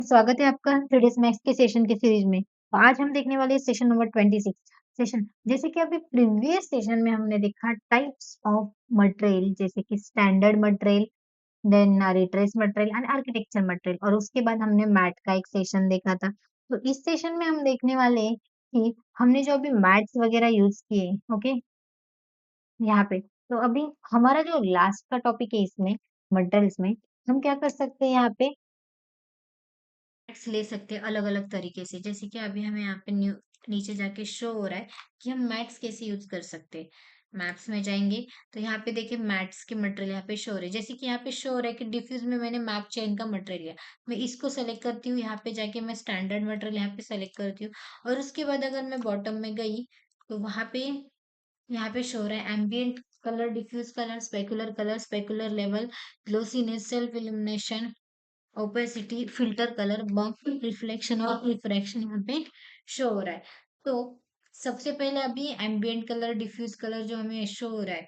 स्वागत है आपका 3ds मैथ्स के सेशन के सीरीज में। तो आज हम देखने वाले हैं सेशन नंबर 26। सेशन जैसे कि अभी प्रीवियस सेशन में हमने देखा टाइप्स ऑफ मटेरियल, जैसे कि standard material, then raytrace material and architecture material, और उसके बाद हमने मैट का एक सेशन देखा था। तो इस सेशन में हम देखने वाले हैं कि हमने जो अभी मैट्स वगैरह यूज किए, ओके, यहाँ पे। तो अभी हमारा जो लास्ट का टॉपिक है इसमें मटेरियल्स में, हम क्या कर सकते हैं यहाँ पे मैथ्स ले सकते हैं अलग अलग तरीके से। जैसे कि अभी हमें यहाँ पे नीचे जाके शो हो रहा है कि हम मैथ्स कैसे यूज कर सकते हैं। मैथ्स में जाएंगे तो यहाँ पे देखिए मैथ्स के मटेरियल यहाँ पे शो हो रहे हैं। जैसे कि यहाँ पे शो हो रहा है कि डिफ्यूज में मैंने मैप चेन का मटेरियल लिया, मैं इसको सेलेक्ट करती हूँ, यहाँ पे जाके मैं स्टैंडर्ड मटेरियल यहाँ पे सेलेक्ट करती हूँ। और उसके बाद अगर मैं बॉटम में गई तो वहां पे यहाँ पे शो हो रहा है ambient colour, diffuse colour, specular level, glossiness, self illumination, opacity, filter colour, bump, reflection और रिफ्रैक्शन यहाँ पे शो हो रहा है। तो सबसे पहले अभी एम्बियंट कलर, डिफ्यूज कलर जो हमें शो हो रहा है,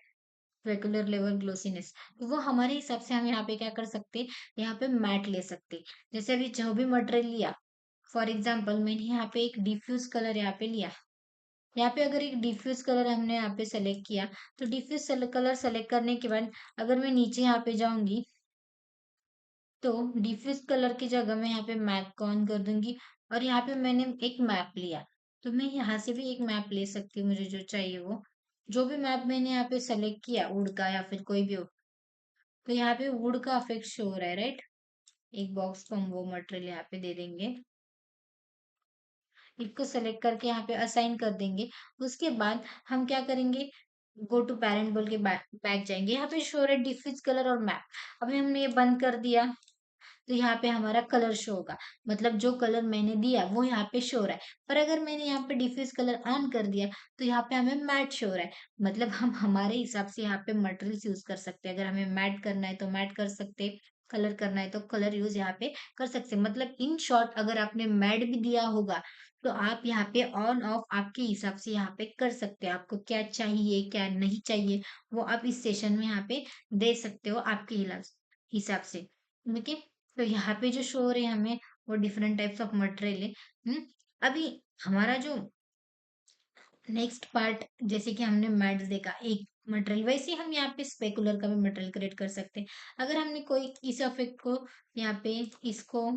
रेगुलर लेवल, ग्लोसीनेस, तो वो हमारे हिसाब से हम यहाँ पे क्या कर सकते हैं, यहाँ पे मैट ले सकते हैं। जैसे अभी जो भी मटेरियल लिया, फॉर एग्जाम्पल मैंने यहाँ पे एक डिफ्यूज कलर यहाँ पे लिया। यहाँ पे अगर एक डिफ्यूज कलर हमने यहाँ पे सेलेक्ट किया, तो डिफ्यूज कलर सेलेक्ट करने के बाद अगर मैं नीचे यहाँ पे जाऊंगी तो डिफ्यूज कलर की जगह मैं यहाँ पे मैप को ऑन कर दूंगी। और यहाँ पे मैंने एक मैप लिया, तो मैं यहाँ से भी एक मैप ले सकती हूँ, मुझे जो चाहिए वो। जो भी मैप मैंने यहाँ पे सेलेक्ट किया, वुड का या फिर कोई भी हो, तो यहाँ पे वुड का इफेक्ट शो हो रहा है, राइट। एक बॉक्स को हम वो मटेरियल यहाँ पे दे देंगे, इसको सेलेक्ट करके यहाँ पे असाइन कर देंगे। उसके बाद हम क्या करेंगे, गो टू पैरेंट बोल के बैक जाएंगे। यहाँ पे शो हो रहा है डिफ्यूज कलर और मैप। अभी हमने ये बंद कर दिया तो यहाँ पे हमारा कलर शो होगा, मतलब जो कलर मैंने दिया वो यहाँ पे शो हो रहा है। पर अगर मैंने यहाँ पे डिफ्यूज कलर ऑन कर दिया तो यहाँ पे हमें मैट शो हो रहा है। मतलब हम हमारे हिसाब से यहाँ पे मटेरियल्स यूज कर सकते हैं। अगर हमें मैट करना है तो मैट कर सकते हैं, कलर करना है तो कलर यूज यहाँ पे कर सकते हैं। मतलब इन शॉर्ट अगर आपने मैट भी दिया होगा तो आप यहाँ पे ऑन ऑफ आपके हिसाब से यहाँ पे कर सकते हैं। आपको क्या चाहिए क्या नहीं चाहिए वो आप इस सेशन में यहाँ पे दे सकते हो आपके हिसाब से, ठीक है। तो यहाँ पे जो शो हो रहे हैं हमें वो डिफरेंट टाइप्स ऑफ मटेरियल है। अभी हमारा जो नेक्स्ट पार्ट, जैसे कि हमने मैट्स देखा एक मटेरियल, वैसे ही हम यहाँ पे स्पेकुलर का भी मटेरियल क्रिएट कर सकते हैं। अगर हमने कोई इस इफेक्ट को यहाँ पे इसको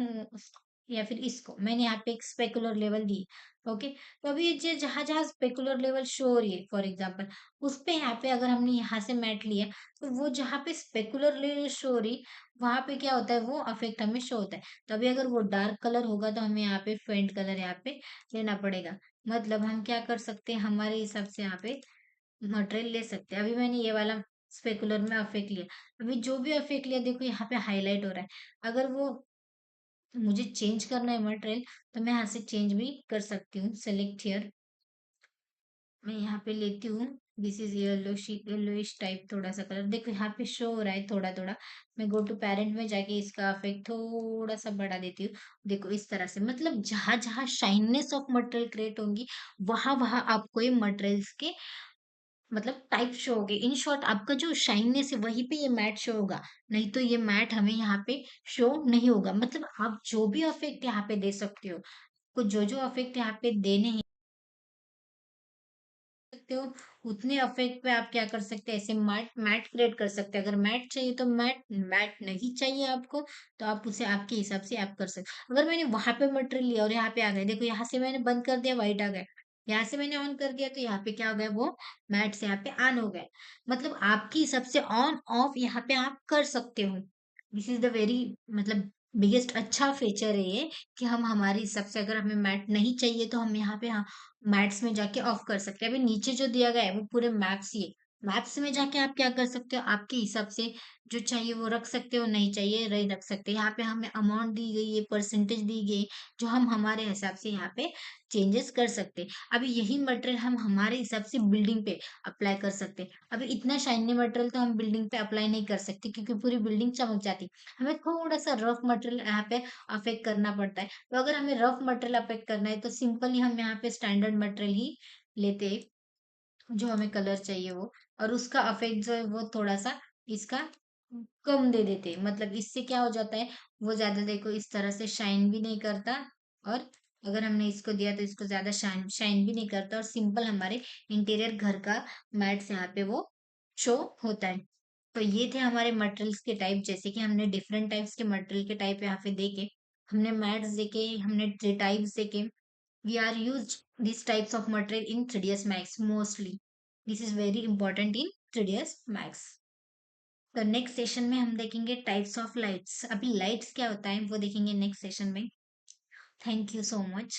या फिर इसको मैंने यहाँ पे एक स्पेकुलर लेवल दी, ओके। तो अभी ये जहां जहां स्पेकुलर लेवल शो हो रही है, फॉर एग्जांपल उस पे यहाँ पे अगर हमने यहाँ से मैट लिया तो वो जहाँ पे स्पेकुलर लेवल शो हो रही वहां पे क्या होता है, वो अफेक्ट हमें शो होता है। तो अभी अगर वो डार्क कलर होगा तो हमें यहाँ पे फेंट कलर यहाँ पे लेना पड़ेगा। मतलब हम क्या कर सकते हैं, हमारे हिसाब से यहाँ पे मटेरियल ले सकते हैं। अभी मैंने ये वाला स्पेकुलर में अफेक्ट लिया, अभी जो भी अफेक्ट लिया देखो यहाँ पे हाईलाइट हो रहा है। अगर वो मुझे चेंज करना है मटेरियल तो मैं यहाँ से चेंज भी कर सकती हूँ। सेलेक्ट हियर, मैं यहाँ पे लेती हूँ, दिस इज येलोइश टाइप थोड़ा सा कलर, देखो यहाँ पे शो हो रहा है थोड़ा थोड़ा। मैं गो टू पैरेंट में जाके इसका इफेक्ट थोड़ा सा बढ़ा देती हूँ। देखो इस तरह से, मतलब जहां जहां शाइननेस ऑफ मटेरियल क्रिएट होंगी वहां वहां आपको ये मटेरियल्स के मतलब टाइप शो होगे। इन शॉर्ट आपका जो शाइननेस है वहीं पे ये मैट शो होगा, नहीं तो ये मैट हमें यहाँ पे शो नहीं होगा। मतलब आप जो भी इफेक्ट यहाँ पे दे सकते हो, कुछ जो जो इफेक्ट यहाँ पे देने हैं सकते हो, उतने इफेक्ट पे आप क्या कर सकते हैं, ऐसे मैट मैट क्रिएट कर सकते हैं। अगर मैट चाहिए तो मैट, मैट नहीं चाहिए आपको तो आप उसे आपके हिसाब से आप कर सकते हो। अगर मैंने वहां पे मटेरियल लिया और यहाँ पे आ गए, देखो यहाँ से मैंने बंद कर दिया, व्हाइट आ गया। यहाँ से मैंने ऑन कर दिया तो यहाँ पे क्या हो गया, वो मैट से यहाँ पे ऑन हो गए। मतलब आपकी हिसाब से ऑन ऑफ यहाँ पे आप कर सकते हो। दिस इज द वेरी मतलब बिगेस्ट अच्छा फीचर है ये, कि हम हमारे हिसाब से अगर हमें मैट नहीं चाहिए तो हम यहाँ पे मैप्स में जाके ऑफ कर सकते हैं। अभी नीचे जो दिया गया है वो पूरे मैप्स ही है। मैप्स में जाके आप क्या कर सकते हो, आपके हिसाब से जो चाहिए वो रख सकते हो, नहीं चाहिए नहीं रख सकते। यहाँ पे हमें अमाउंट दी गई है, परसेंटेज दी गई, जो हम हमारे हिसाब से यहाँ पे चेंजेस कर सकते हैं। अभी यही मटेरियल हम हमारे हिसाब से बिल्डिंग पे अप्लाई कर सकते हैं। अभी इतना शाइनी मटेरियल तो हम बिल्डिंग पे अप्लाई नहीं कर सकते क्योंकि पूरी बिल्डिंग चमक जाती। हमें थोड़ा सा रफ मटेरियल यहाँ पे अफेक्ट करना पड़ता है। तो अगर हमें रफ मटेरियल अफेक्ट करना है तो सिंपली हम यहाँ पे स्टैंडर्ड मटेरियल ही लेते हैं, जो हमें कलर चाहिए वो, और उसका अफेक्ट जो है वो थोड़ा सा इसका कम दे देते हैं। मतलब इससे क्या हो जाता है, वो ज़्यादा देखो इस तरह से शाइन भी नहीं करता, और अगर हमने इसको दिया तो इसको ज़्यादा शाइन शाइन भी नहीं करता, और सिंपल हमारे इंटीरियर घर का मैट्स यहाँ पे वो शो होता है। तो ये थे हमारे मटेरियल्स के टाइप, जैसे कि हमने डिफरेंट टाइप्स के मटेरियल के टाइप यहाँ पे देखे, हमने मैट्स देखे, हमने ट्री टाइप्स देखे। We are use this types of material in 3ds max mostly, this is very important in 3ds max. तो नेक्स्ट सेशन में हम देखेंगे टाइप्स ऑफ लाइट्स। अभी लाइट्स क्या होता है वो देखेंगे नेक्स्ट सेशन में। Thank you so much.